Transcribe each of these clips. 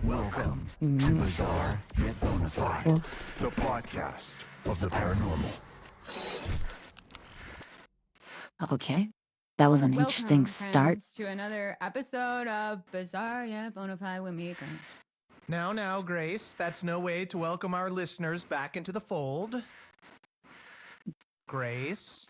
Welcome to Bizarre Yet Bonafide, the podcast of the paranormal. Okay. That was an interesting Welcome, start. friends, to another episode of Bizarre Yet Bonafide with me, Grace. Now, Grace, that's no way to welcome our listeners back into the fold. Grace?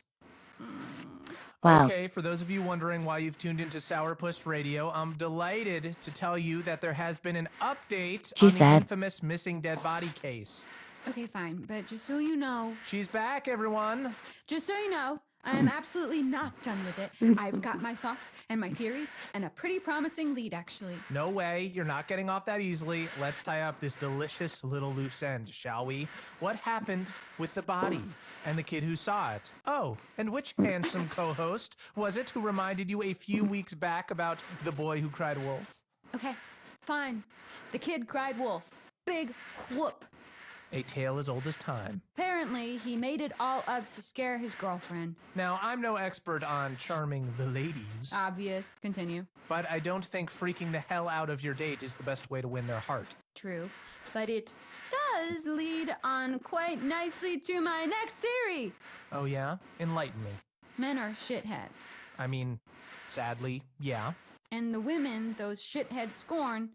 Wow. Okay, for those of you wondering why you've tuned into Sourpuss Radio, I'm delighted to tell you that there has been an update on the infamous missing dead body case. Okay, fine, but just so you know... She's back, everyone! Just so you know, I am absolutely not done with it. I've got my thoughts and my theories and a pretty promising lead, actually. No way, you're not getting off that easily. Let's tie up this delicious little loose end, shall we? What happened with the body and the kid who saw it? Oh, and which handsome co-host was it who reminded you a few weeks back about the boy who cried wolf? Okay, fine. The kid cried wolf. Big whoop. A tale as old as time. Apparently, he made it all up to scare his girlfriend. Now, I'm no expert on charming the ladies. Obvious. Continue. But I don't think freaking the hell out of your date is the best way to win their heart. True. But it does lead on quite nicely to my next theory. Oh yeah? Enlighten me. Men are shitheads. I mean, sadly, yeah. And the women those shitheads scorn,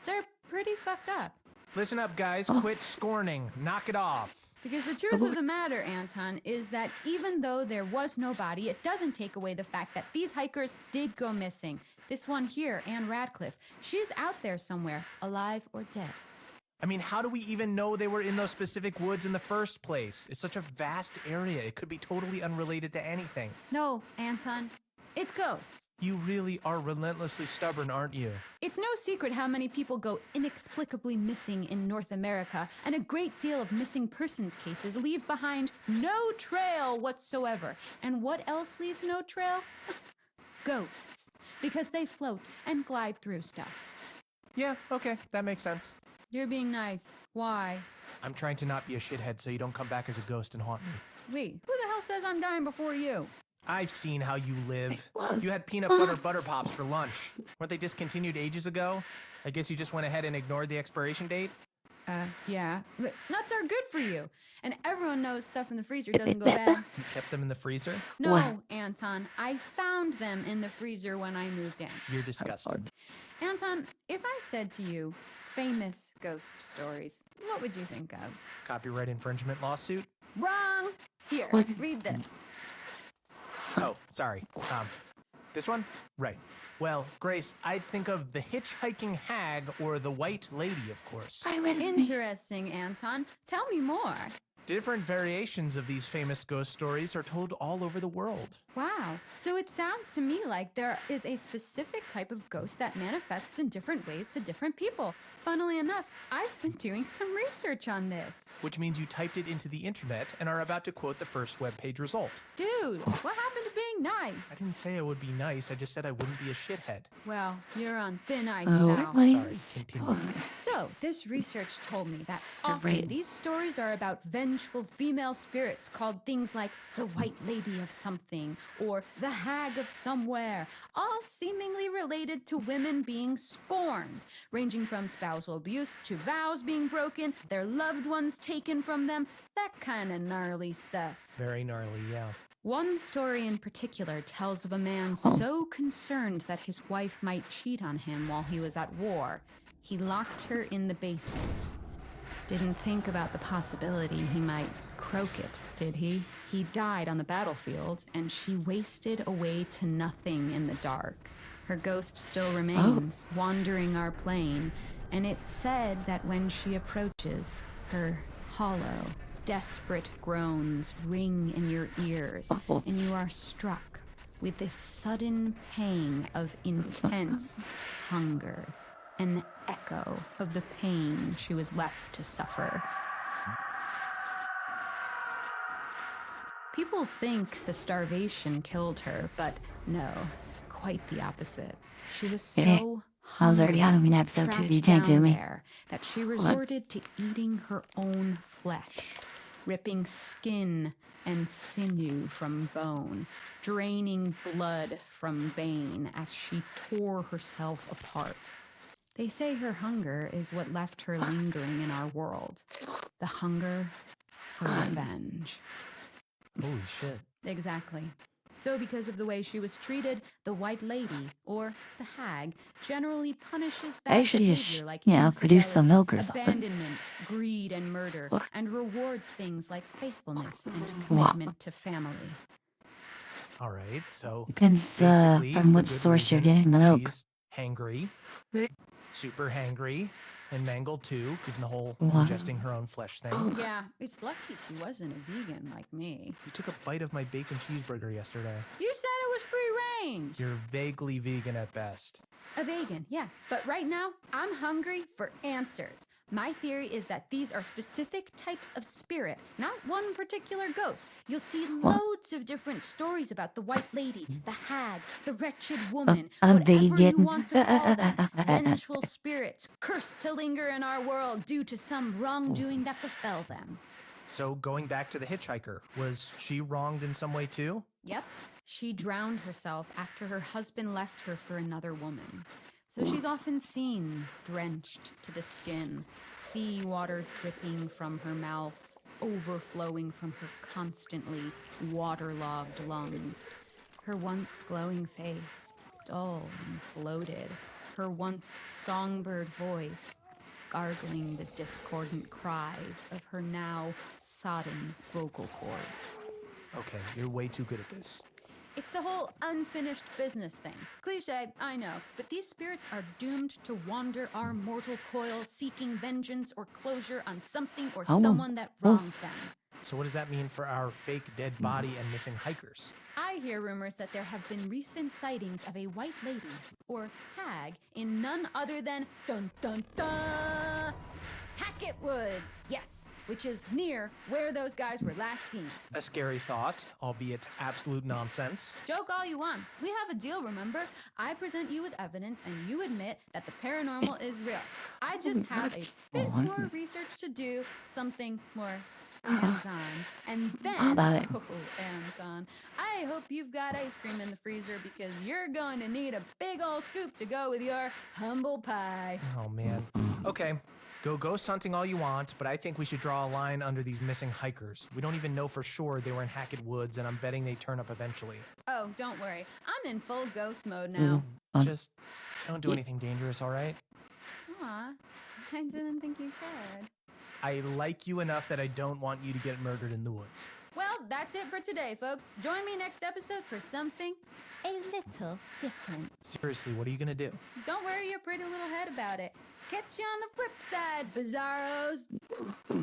they're pretty fucked up. Listen up, guys. Quit scorning. Knock it off. Because the truth of the matter, Anton, is that even though there was no body, it doesn't take away the fact that these hikers did go missing. This one here, Anne Radcliffe, she's out there somewhere, alive or dead. I mean, how do we even know they were in those specific woods in the first place? It's such a vast area. It could be totally unrelated to anything. No, Anton. It's ghosts. You really are relentlessly stubborn, aren't you? It's no secret how many people go inexplicably missing in North America, and a great deal of missing persons cases leave behind no trail whatsoever. And what else leaves no trail? Ghosts. Because they float and glide through stuff. Yeah, okay, that makes sense. You're being nice. Why? I'm trying to not be a shithead so you don't come back as a ghost and haunt me. Wait, who the hell says I'm dying before you? I've seen how you live. You had peanut butter pops for lunch. Weren't they discontinued ages ago? I guess you just went ahead and ignored the expiration date? Yeah. But nuts are good for you. And everyone knows stuff in the freezer doesn't go bad. You kept them in the freezer? No, What? Anton. I found them in the freezer when I moved in. You're disgusting. Anton, if I said to you, famous ghost stories, what would you think of? Copyright infringement lawsuit? Wrong! Here, What? read this. Oh, sorry. This one? Right. Well, Grace, I'd think of the hitchhiking hag or the white lady, of course. Interesting, Anton. Tell me more. Different variations of these famous ghost stories are told all over the world. Wow. So it sounds to me like there is a specific type of ghost that manifests in different ways to different people. Funnily enough, I've been doing some research on this. Which means you typed it into the internet and are about to quote the first webpage result. Dude, what happened to being I nice? didn't say I would be nice, I just said I wouldn't be a shithead. Well, you're on thin ice Oh, now. please. Continue. So, this research told me that You're often right. these stories are about vengeful female spirits called things like the White Lady of something or the Hag of somewhere, all seemingly related to women being scorned, ranging from spousal abuse to vows being broken, their loved ones taken from them, that kind of gnarly stuff. Very gnarly, yeah. One story in particular tells of a man so concerned that his wife might cheat on him while he was at war, he locked her in the basement. Didn't think about the possibility he might croak it, did he? He died on the battlefield, and she wasted away to nothing in the dark. Her ghost still remains, wandering our plane, and it said that when she approaches, her hollow, desperate groans ring in your ears, and you are struck with this sudden pang of intense hunger, an echo of the pain she was left to suffer. People think the starvation killed her, but no, quite the opposite. She was so I was already hungry, having episode 2. You trapped can't do down me. there, that she resorted to eating her own flesh. ripping skin and sinew from bone, draining blood from vein as she tore herself apart. They say her hunger is what left her lingering in our world. The hunger for revenge. Holy shit. Exactly. So because of the way she was treated, the White Lady, or the Hag, generally punishes I bad should just, behavior like produce some infidelity, milk or something. abandonment, greed, and murder, and rewards things like faithfulness and Wow. commitment to family. All right, so Depends basically, from for which good source you're reason, getting the milk. she's hangry, super hangry, and mangled too, given the whole What? ingesting her own flesh thing. Yeah, it's lucky she wasn't a vegan like me. You took a bite of my bacon cheeseburger yesterday. You said it was free range. You're vaguely vegan at best. A vegan, yeah. But right now, I'm hungry for answers. My theory is that these are specific types of spirit, not one particular ghost. You'll see loads of different stories about the White Lady, the Hag, the Wretched Woman, I'm whatever you vegan. want to call them. Vengeful spirits cursed to linger in our world due to some wrongdoing that befell them. So going back to the hitchhiker, was she wronged in some way too? Yep. She drowned herself after her husband left her for another woman. So she's often seen drenched to the skin, seawater dripping from her mouth, overflowing from her constantly waterlogged lungs. Her once glowing face, dull and bloated. Her once songbird voice, gargling the discordant cries of her now sodden vocal cords. Okay, you're way too good at this. It's the whole unfinished business thing. Cliche, I know, but these spirits are doomed to wander our mortal coil, seeking vengeance or closure on something or someone that wronged them. So what does that mean for our fake dead body and missing hikers? I hear rumors that there have been recent sightings of a White Lady, or Hag, in none other than dun dun dun Hackett Woods. Yes, which is near where those guys were last seen. A scary thought, albeit absolute nonsense. Joke all you want. We have a deal, remember? I present you with evidence and you admit that the paranormal is real. I just have a bit more research to do, something more hands-on. And then, hands-on, I hope you've got ice cream in the freezer because you're going to need a big old scoop to go with your humble pie. Oh man. Okay, go ghost hunting all you want, but I think we should draw a line under these missing hikers. We don't even know for sure they were in Hackett Woods, and I'm betting they turn up eventually. Oh, don't worry. I'm in full ghost mode now. Just don't do anything dangerous, all right? Aw, I didn't think you cared. I like you enough that I don't want you to get murdered in the woods. Well, that's it for today, folks. Join me next episode for something a little different. Seriously, what are you gonna do? Don't worry your pretty little head about it. Catch you on the flip side, bizarros.